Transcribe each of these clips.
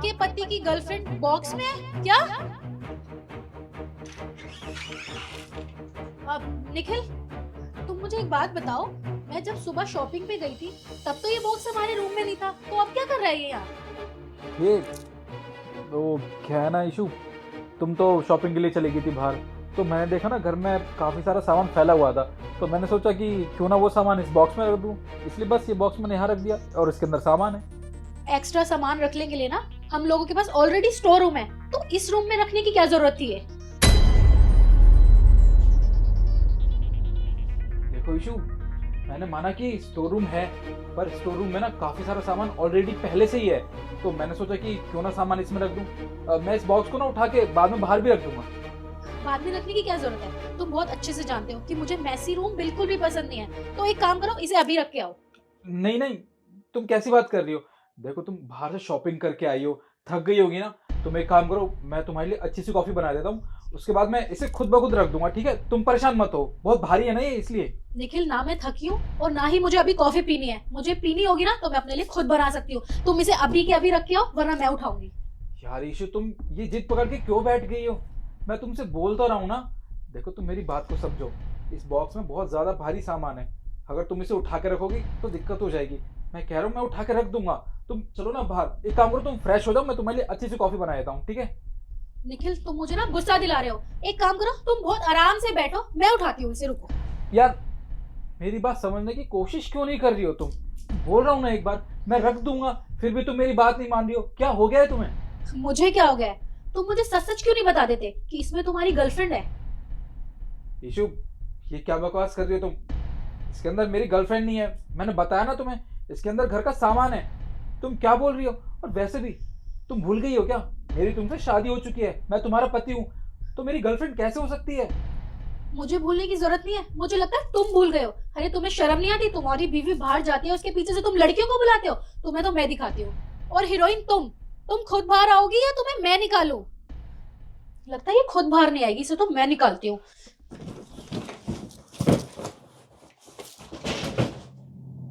आपके पति की गर्लफ्रेंड बॉक्स में है क्या? अब निखिल, तुम मुझे एक बात बताओ, मैं जब सुबह शॉपिंग पे गई थी तब तो ये बॉक्स हमारे रूम में नहीं था, तो अब क्या कर रहा है ये यहाँ? ये तो क्या है ना इशू, तुम तो शॉपिंग के लिए चली गई थी बाहर। तो मैंने देखा ना घर में काफ़ी सारा सामान फैला हुआ था, तो मैंने सोचा कि क्यों ना वो सामान इस बॉक्स में रख दूं। इसलिए बस ये बॉक्स मैंने यहाँ रख दिया और इसके अंदर सामान है। एक्स्ट्रा सामान रखने के लिए ना हम लोगों के पास ऑलरेडी स्टोर रूम है, तो इस रूम में रखने की क्या जरूरत थी है? देखो इशू, मैंने माना कि स्टोर रूम है, पर स्टोर रूम में ना काफ़ी सारा सामान ऑलरेडी पहले से ही है। तो मैंने सोचा कि क्यों ना सामान इसमें रख दूं। मैं इस बॉक्स को ना उठा के बाद में बाहर भी रख दूंगा। बाद में रखने की क्या जरूरत है? तुम बहुत अच्छे से जानते हो कि मुझे मैसी रूम बिल्कुल भी पसंद नहीं है, तो एक काम करो, इसे अभी रख के आओ। नहीं नहीं, तुम कैसी बात कर रही हो? देखो तुम बाहर से शॉपिंग करके आई हो, थक गई होगी ना। तुम एक काम करो, मैं तुम्हारे लिए अच्छी सी कॉफी बना देता हूँ, उसके बाद मैं इसे खुद ब खुद रख दूंगा, ठीक है? तुम परेशान मत हो, बहुत भारी है ना ये, इसलिए। निखिल, ना मैं थकी हूँ और ना ही मुझे अभी कॉफी पीनी है। मुझे पीनी होगी ना तो मैं अपने लिए खुद बना सकती हूँ। तुम इसे अभी के अभी रख के आओ, वरना मैं उठाऊंगी। यार ईशु, तुम ये जिद पकड़ के क्यों बैठ गई हो? मैं तुमसे बोल तो रहा हूँ ना। देखो तुम मेरी बात को समझो, इस बॉक्स में बहुत ज्यादा भारी सामान है। अगर तुम इसे उठा के रखोगी तो दिक्कत हो जाएगी। मैं कह रहा हूँ मैं उठा के रख दूंगा। तुम चलो ना बाहर, एक काम करो, तुम फ्रेश हो जाओ, मैं तुम्हारे लिए अच्छी सी कॉफी बना देता हूँ, ठीक है? निखिल, तुम मुझे ना गुस्सा दिला रहे हो। एक काम करो, तुम बहुत आराम से बैठो, मैं उठाती हूँ इसे, रुको। यार मेरी बात समझने की कोशिश क्यों नहीं कर रही हो तुम? बोल रहा हूँ ना एक बार, मैं रख दूंगा, फिर भी तुम मेरी बात नहीं मान रही हो। क्या हो गया है तुम्हें? मुझे क्या हो गया है? तुम मुझे सच सच क्यों नहीं बता देते कि इसमें तुम्हारी गर्लफ्रेंड है? ईशु, ये क्या बकवास कर रही हो तुम? इसके अंदर मेरी गर्लफ्रेंड नहीं है, मैंने बताया ना तुम्हें। इसके अंदर घर का सामान है। तुम क्या बोल रही हो? और वैसे भी तुम भूल गई हो क्या? मेरी तुमसे शादी हो चुकी है, मैं तुम्हारा पति हूँ, तो मेरी गर्लफ्रेंड कैसे हो सकती है? मुझे भूलने की जरूरत नहीं है, मुझे लगता है तुम भूल गए हो। अरे तुम्हें शर्म नहीं आती? तुम्हारी बीवी बाहर जाती है, उसके पीछे से तुम लड़कियों को बुलाते हो। तुम्हें तो मैं दिखाती हूँ। और हीरोइन तुम खुद बाहर आओगी या तुम्हें मैं निकालूं? लगता है ये खुद बाहर नहीं आएगी, इसे तो मैं निकालती हूँ।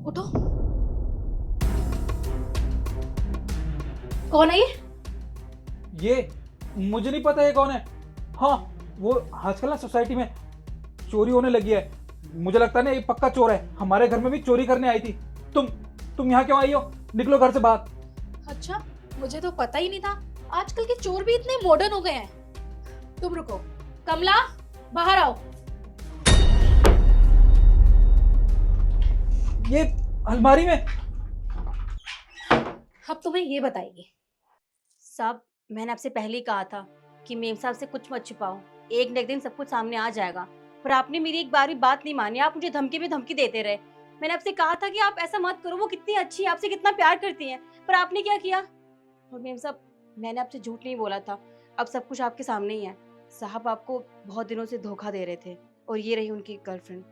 उठो। कौन है ये? ये मुझे नहीं पता ये कौन है। हाँ, वो आजकल ना सोसाइटी में चोरी होने लगी है। मुझे लगता है ना ये पक्का चोर है, हमारे घर में भी चोरी करने आई थी। तुम तुम यहाँ क्यों आई हो? निकलो घर से बाहर। अच्छा, मुझे तो पता ही नहीं था। आजकल के चोर भी इतने मॉडर्न हो गए हैं। तुम रुको। कमला, बाहर आओ। ये अलमारी में। अब तुम्हें ये बताएगी। साहब, मैंने आपसे पहले ही कहा था कि मेम साहब से कुछ मत छुपाओ। एक न एक दिन सब कुछ सामने आ जाएगा। पर आपने मेरी एक बार भी बात नहीं मानी, आप मुझे धमकी पे धमकी देते रहे। मैंने आपसे कहा था कि आप ऐसा मत करो, वो कितनी अच्छी है, आपसे कितना प्यार करती हैं, पर आपने क्या किया? और मेम साहब, मैंने आपसे झूठ नहीं बोला था, अब सब कुछ आपके सामने ही है। साहब आपको बहुत दिनों से धोखा दे रहे थे और ये रही उनकी गर्लफ्रेंड।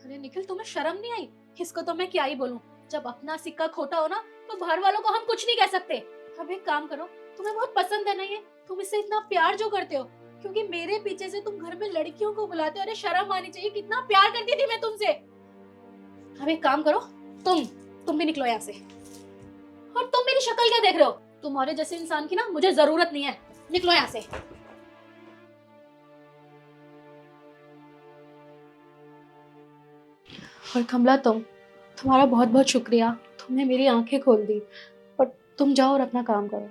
अरे निखिल, तुम्हें शर्म नहीं आई? इसको तो मैं क्या ही बोलूं। जब अपना सिक्का खोटा हो ना तो बाहर वालों को हम कुछ नहीं कह सकते। अब एक काम करो, तुम्हें बहुत पसंद है ना ये, तुम इससे इतना प्यार जो करते हो, क्योंकि मेरे पीछे से तुम घर में लड़कियों को बुलाते हो। अरे शर्म आनी चाहिए, कितना प्यार करती थी मैं तुमसे। अब एक काम करो, तुम भी निकलो यहाँ से। और तुम मेरी शक्ल क्या देख रहे हो? तुम्हारे जैसे इंसान की ना मुझे जरूरत नहीं है। निकलो यहाँ से। और कमला, तुम्हारा बहुत बहुत शुक्रिया। तुमने मेरी आंखें खोल दी। और तुम जाओ और अपना काम करो।